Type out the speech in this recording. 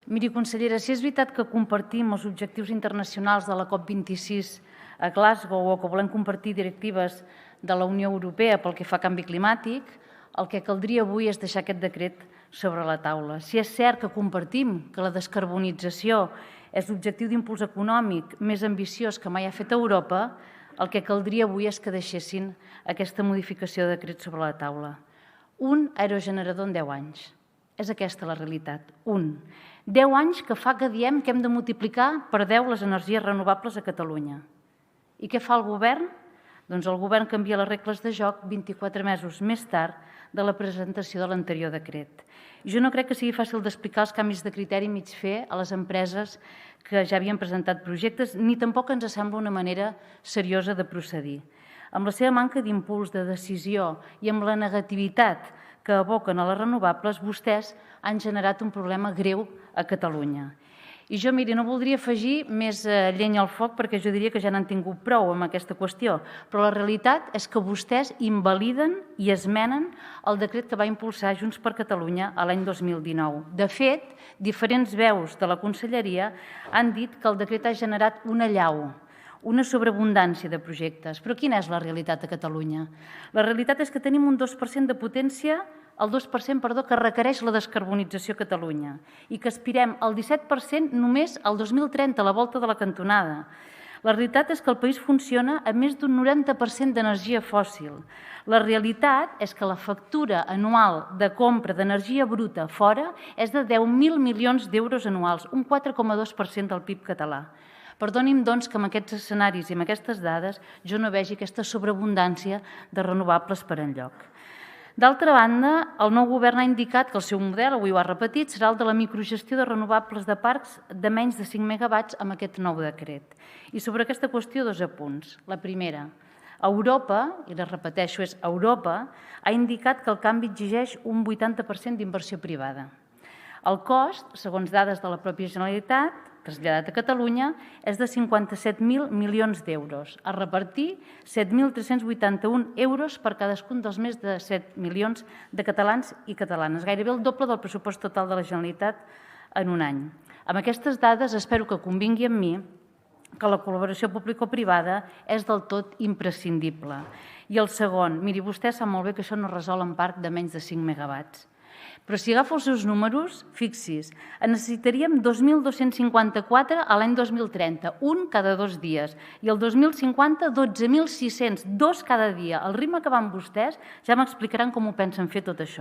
Miri, consellera, si és veritat que compartim els objectius internacionals de la COP26 a Glasgow o que volem compartir directives de la Unió Europea pel que fa a canvi climàtic, el que caldria avui és deixar aquest decret sobre la taula. Si és cert que compartim que la descarbonització és l'objectiu d'impuls econòmic més ambiciós que mai ha fet Europa, el que caldria avui és que deixessin aquesta modificació de decret sobre la taula. Un aerogenerador en 10 anys. És aquesta la realitat, un. 10 anys que fa que diem que hem de multiplicar per 10 les energies renovables a Catalunya. I què fa el govern? Doncs el govern canvia les regles de joc 24 mesos més tard de la presentació de l'anterior decret. Jo no crec que sigui fàcil d'explicar els canvis de criteri mig fer a les empreses que ja havien presentat projectes, ni tampoc ens sembla una manera seriosa de procedir. Amb la seva manca d'impuls, de decisió i amb la negativitat que aboquen a les renovables, vostès han generat un problema greu a Catalunya. I jo, miri, no voldria afegir més llenya al foc perquè jo diria que ja n'han tingut prou amb aquesta qüestió, però la realitat és que vostès invaliden i esmenen el decret que va impulsar Junts per Catalunya a l'any 2019. De fet, diferents veus de la conselleria han dit que el decret ha generat una allau, una sobreabundància de projectes. Però quina és la realitat a Catalunya? La realitat és que tenim un 2% de potència, el 2% que requereix la descarbonització a Catalunya i que aspirem al 17% només al 2030, a la volta de la cantonada. La realitat és que el país funciona amb més d'un 90% d'energia fòssil. La realitat és que la factura anual de compra d'energia bruta fora és de 10.000 milions d'euros anuals, un 4,2% del PIB català. Perdoni'm, doncs, que amb aquests escenaris i amb aquestes dades jo no vegi aquesta sobreabundància de renovables per enlloc. D'altra banda, el nou govern ha indicat que el seu model, avui ho ha repetit, serà el de la microgestió de renovables de parcs de menys de 5 megawatts amb aquest nou decret. I sobre aquesta qüestió, 2 apunts. La primera, Europa, i la repeteixo, és Europa, ha indicat que el canvi exigeix un 80% d'inversió privada. El cost, segons dades de la pròpia Generalitat, traslladat a Catalunya, és de 57.000 milions d'euros, a repartir 7.381 euros per cadascun dels més de 7 milions de catalans i catalanes, gairebé el doble del pressupost total de la Generalitat en un any. Amb aquestes dades espero que convingui amb mi que la col·laboració público-privada és del tot imprescindible. I el segon, miri, vostè sap molt bé que això no resol en parc de menys de 5 megawatts. Però si agafo els seus números, fixi's, en necessitaríem 2.254 a l'any 2030, un cada 2 dies, i el 2050, 12.600, 2 cada dia. Al ritme que van vostès, ja m'explicaran com ho pensen fer tot això.